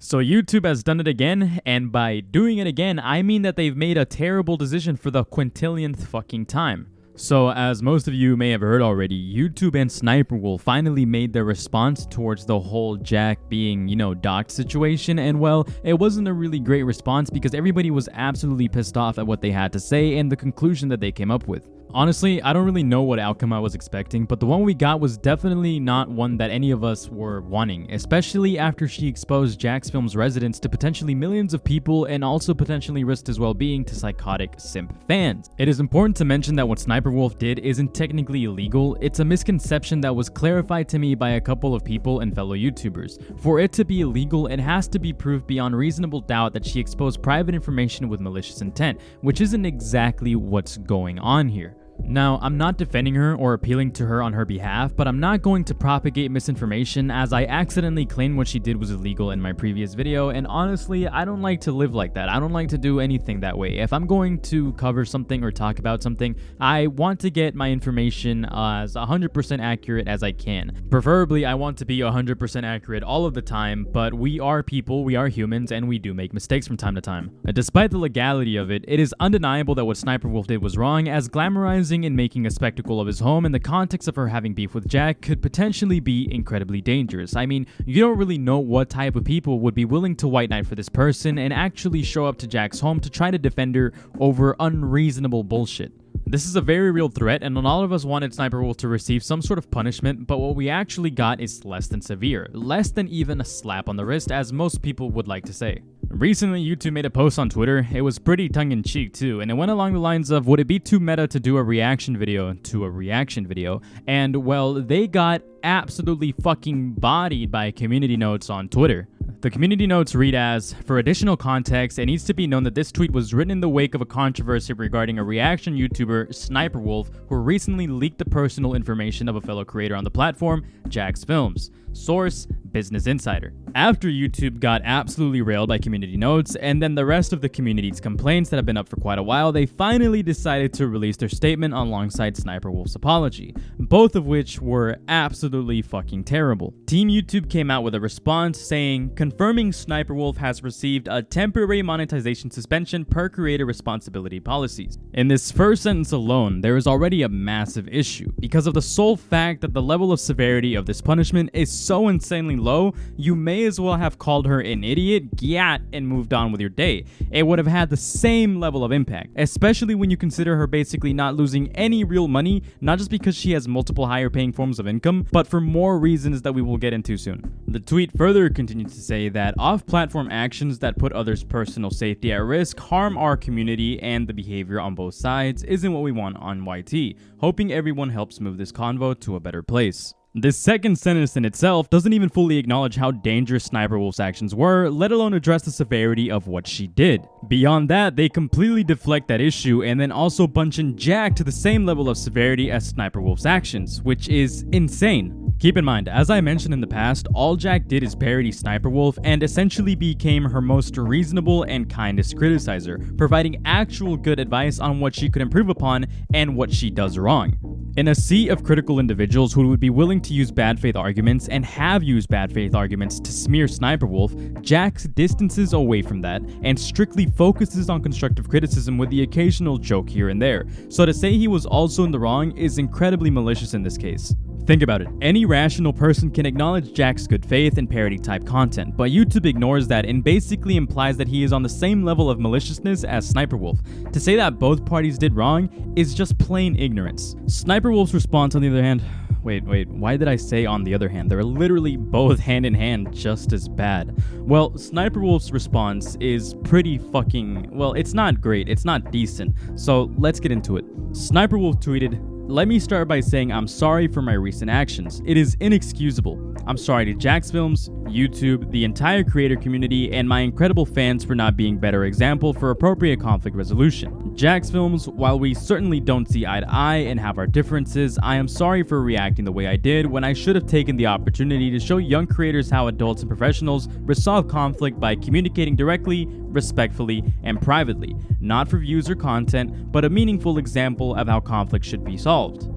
So YouTube has done it again, and by doing it again, I mean that they've made a terrible decision for the quintillionth fucking time. So, as most of you may have heard already, YouTube and Sssniperwolf finally made their response towards the whole Jack being, docked situation, and well, it wasn't a really great response because everybody was absolutely pissed off at what they had to say and the conclusion that they came up with. Honestly, I don't really know what outcome I was expecting, but the one we got was definitely not one that any of us were wanting, especially after she exposed Jacksfilms' residence to potentially millions of people and also potentially risked his well-being to psychotic simp fans. It is important to mention that what Sssniperwolf did isn't technically illegal. It's a misconception that was clarified to me by a couple of people and fellow YouTubers. For it to be illegal, it has to be proved beyond reasonable doubt that she exposed private information with malicious intent, which isn't exactly what's going on here. Now, I'm not defending her or appealing to her on her behalf, but I'm not going to propagate misinformation as I accidentally claimed what she did was illegal in my previous video, and honestly, I don't like to live like that. I don't like to do anything that way. If I'm going to cover something or talk about something, I want to get my information as 100% accurate as I can. Preferably, I want to be 100% accurate all of the time, but we are people, we are humans, and we do make mistakes from time to time. Despite the legality of it, it is undeniable that what Sssniperwolf did was wrong, as glamorizing and making a spectacle of his home in the context of her having beef with Jack could potentially be incredibly dangerous. I mean, you don't really know what type of people would be willing to white knight for this person and actually show up to Jack's home to try to defend her over unreasonable bullshit. This is a very real threat, and all of us wanted Sssniperwolf to receive some sort of punishment, but what we actually got is less than severe, less than even a slap on the wrist, as most people would like to say. Recently, YouTube made a post on Twitter. It was pretty tongue-in-cheek too, and it went along the lines of, would it be too meta to do a reaction video to a reaction video? And well, they got absolutely fucking bodied by community notes on Twitter. The community notes read as, for additional context, it needs to be known that this tweet was written in the wake of a controversy regarding a reaction YouTuber, Sssniperwolf, who recently leaked the personal information of a fellow creator on the platform, Jacksfilms. Source, Business Insider. After YouTube got absolutely railed by community notes, and then the rest of the community's complaints that have been up for quite a while, they finally decided to release their statement alongside Sssniperwolf's apology, both of which were absolutely fucking terrible. Team YouTube came out with a response saying, confirming Sssniperwolf has received a temporary monetization suspension per creator responsibility policies. In this first sentence alone, there is already a massive issue, because of the sole fact that the level of severity of this punishment is so insanely low, you may as well have called her an idiot, gyat, and moved on with your day. It would have had the same level of impact, especially when you consider her basically not losing any real money, not just because she has multiple higher paying forms of income, but for more reasons that we will get into soon. The tweet further continued to say that off-platform actions that put others' personal safety at risk harm our community, and the behavior on both sides isn't what we want on YT, hoping everyone helps move this convo to a better place. This second sentence in itself doesn't even fully acknowledge how dangerous Sssniperwolf's actions were, let alone address the severity of what she did. Beyond that, they completely deflect that issue and then also bunch in Jack to the same level of severity as Sssniperwolf's actions, which is insane. Keep in mind, as I mentioned in the past, all Jack did is parody Sssniperwolf and essentially became her most reasonable and kindest criticizer, providing actual good advice on what she could improve upon and what she does wrong. In a sea of critical individuals who would be willing to use bad faith arguments and have used bad faith arguments to smear Sssniperwolf, Jax distances away from that and strictly focuses on constructive criticism with the occasional joke here and there. So to say he was also in the wrong is incredibly malicious in this case. Think about it. Any rational person can acknowledge Jack's good faith and parody-type content, but YouTube ignores that and basically implies that he is on the same level of maliciousness as Sssniperwolf. To say that both parties did wrong is just plain ignorance. Sssniperwolf's response, on the other hand... Wait, why did I say on the other hand? They're literally both hand in hand just as bad. Well, Sssniperwolf's response is pretty fucking... well, it's not great, it's not decent, so let's get into it. Sssniperwolf tweeted, "Let me start by saying I'm sorry for my recent actions. It is inexcusable. I'm sorry to Jacksfilms, YouTube, the entire creator community, and my incredible fans for not being better example for appropriate conflict resolution. Jacksfilms, while we certainly don't see eye to eye and have our differences, I am sorry for reacting the way I did when I should have taken the opportunity to show young creators how adults and professionals resolve conflict by communicating directly, respectfully, and privately, not for views or content, but a meaningful example of how conflict should be solved.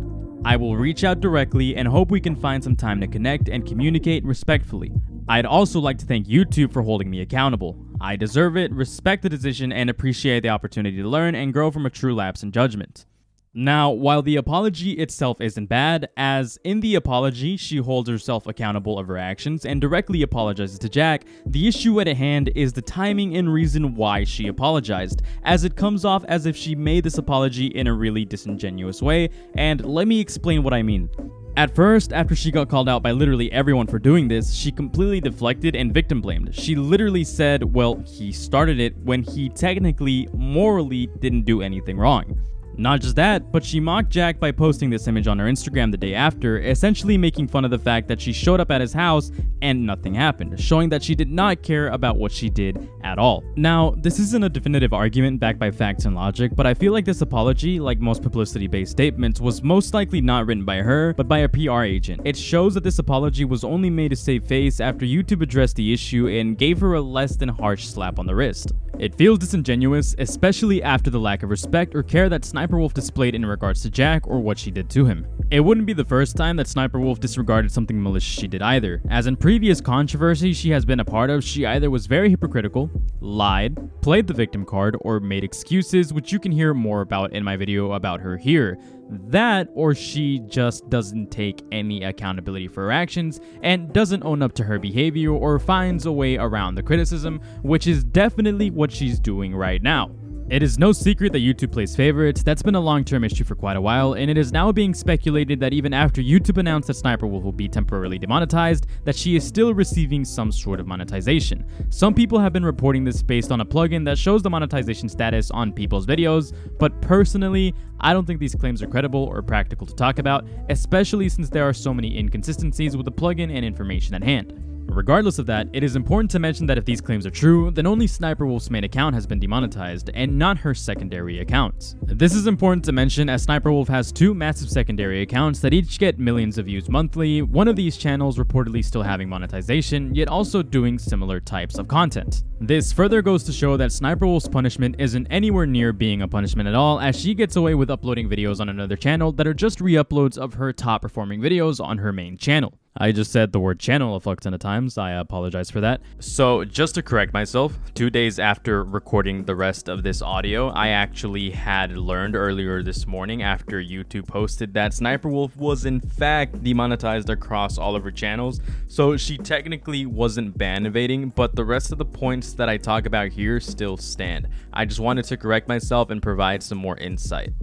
I will reach out directly and hope we can find some time to connect and communicate respectfully. I'd also like to thank YouTube for holding me accountable. I deserve it, respect the decision, and appreciate the opportunity to learn and grow from a true lapse in judgment. Now, while the apology itself isn't bad, as in the apology, she holds herself accountable of her actions and directly apologizes to Jack, the issue at hand is the timing and reason why she apologized, as it comes off as if she made this apology in a really disingenuous way, and let me explain what I mean. At first, after she got called out by literally everyone for doing this, she completely deflected and victim blamed. She literally said, well, he started it when he technically, morally, didn't do anything wrong. Not just that, but she mocked Jack by posting this image on her Instagram the day after, essentially making fun of the fact that she showed up at his house and nothing happened, showing that she did not care about what she did at all. Now, this isn't a definitive argument backed by facts and logic, but I feel like this apology, like most publicity-based statements, was most likely not written by her, but by a PR agent. It shows that this apology was only made to save face after YouTube addressed the issue and gave her a less than harsh slap on the wrist. It feels disingenuous, especially after the lack of respect or care that Sssniperwolf displayed in regards to Jack or what she did to him. It wouldn't be the first time that Sssniperwolf disregarded something malicious she did either, as in previous controversies she has been a part of, she either was very hypocritical, lied, played the victim card, or made excuses, which you can hear more about in my video about her here. That, or she just doesn't take any accountability for her actions and doesn't own up to her behavior or finds a way around the criticism, which is definitely what she's doing right now. It is no secret that YouTube plays favorites. That's been a long-term issue for quite a while, and it is now being speculated that even after YouTube announced that Sssniperwolf will be temporarily demonetized, that she is still receiving some sort of monetization. Some people have been reporting this based on a plugin that shows the monetization status on people's videos, but personally, I don't think these claims are credible or practical to talk about, especially since there are so many inconsistencies with the plugin and information at hand. Regardless of that, it is important to mention that if these claims are true, then only Sssniperwolf's main account has been demonetized, and not her secondary accounts. This is important to mention as Sssniperwolf has two massive secondary accounts that each get millions of views monthly, one of these channels reportedly still having monetization, yet also doing similar types of content. This further goes to show that Sssniperwolf's punishment isn't anywhere near being a punishment at all, as she gets away with uploading videos on another channel that are just re-uploads of her top performing videos on her main channel. I just said the word channel a fuck ton of times, I apologize for that. So just to correct myself, 2 days after recording the rest of this audio, I actually had learned earlier this morning after YouTube posted that Sssniperwolf was in fact demonetized across all of her channels, so she technically wasn't ban evading, but the rest of the points that I talk about here still stand. I just wanted to correct myself and provide some more insight.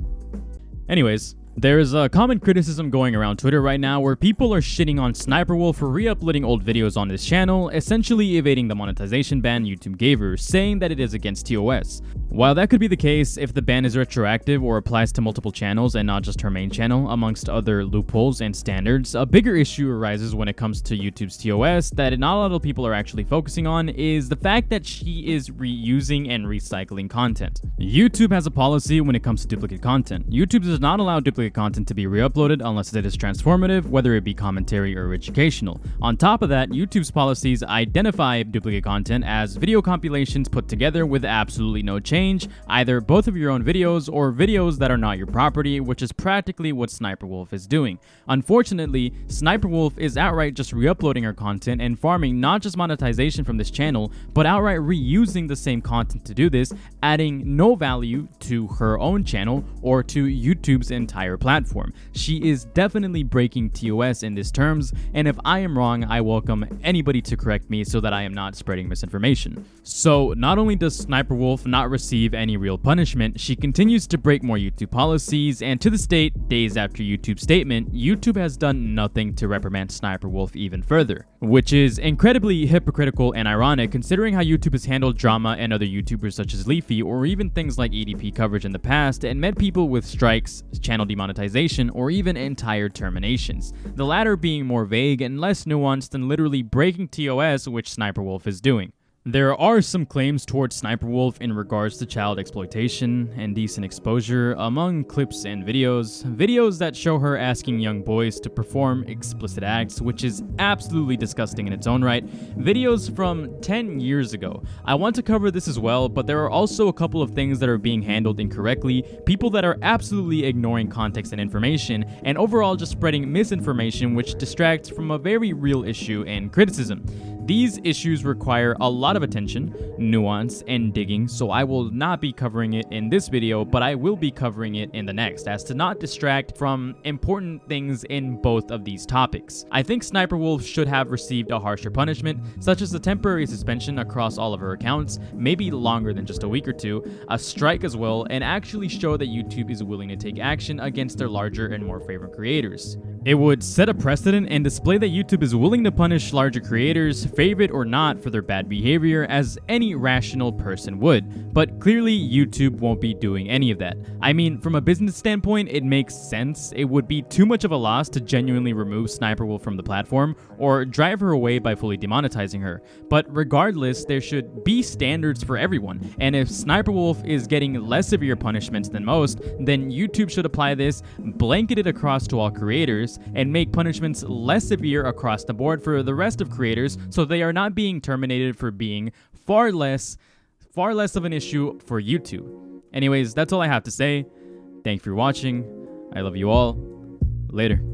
Anyways, there is a common criticism going around Twitter right now where people are shitting on Sssniperwolf for re-uploading old videos on this channel, essentially evading the monetization ban YouTube gave her, saying that it is against TOS. While that could be the case if the ban is retroactive or applies to multiple channels and not just her main channel, amongst other loopholes and standards, a bigger issue arises when it comes to YouTube's TOS that not a lot of people are actually focusing on is the fact that she is reusing and recycling content. YouTube has a policy when it comes to duplicate content. YouTube does not allow duplicate content to be re-uploaded unless it is transformative, whether it be commentary or educational. On top of that, YouTube's policies identify duplicate content as video compilations put together with absolutely no change, either both of your own videos or videos that are not your property, which is practically what Sssniperwolf is doing. Unfortunately, Sssniperwolf is outright just re-uploading her content and farming not just monetization from this channel, but outright reusing the same content to do this, adding no value to her own channel or to YouTube's entire platform. She is definitely breaking TOS in these terms, and if I am wrong, I welcome anybody to correct me so that I am not spreading misinformation. So not only does Sssniperwolf not receive any real punishment, she continues to break more YouTube policies, and to this date, days after YouTube's statement, YouTube has done nothing to reprimand Sssniperwolf even further, which is incredibly hypocritical and ironic considering how YouTube has handled drama and other YouTubers such as Leafy or even things like EDP coverage in the past and met people with strikes, channel demonetization, or even entire terminations, the latter being more vague and less nuanced than literally breaking TOS, which Sssniperwolf is doing. There are some claims towards Sssniperwolf in regards to child exploitation, indecent exposure among clips and videos that show her asking young boys to perform explicit acts, which is absolutely disgusting in its own right, videos from 10 years ago. I want to cover this as well, but there are also a couple of things that are being handled incorrectly, people that are absolutely ignoring context and information, and overall just spreading misinformation which distracts from a very real issue and criticism. These issues require a lot of attention, nuance, and digging, so I will not be covering it in this video, but I will be covering it in the next, as to not distract from important things in both of these topics. I think Sssniperwolf should have received a harsher punishment, such as a temporary suspension across all of her accounts, maybe longer than just a week or two, a strike as well, and actually show that YouTube is willing to take action against their larger and more favorite creators. It would set a precedent and display that YouTube is willing to punish larger creators, favorite or not, for their bad behavior, as any rational person would. But clearly, YouTube won't be doing any of that. I mean, from a business standpoint, it makes sense. It would be too much of a loss to genuinely remove Sssniperwolf from the platform, or drive her away by fully demonetizing her. But regardless, there should be standards for everyone, and if Sssniperwolf is getting less severe punishments than most, then YouTube should apply this, blanket it across to all creators, and make punishments less severe across the board for the rest of creators, so they are not being terminated for being far less of an issue for YouTube. Anyways, that's all I have to say. Thank you for watching. I love you all. Later.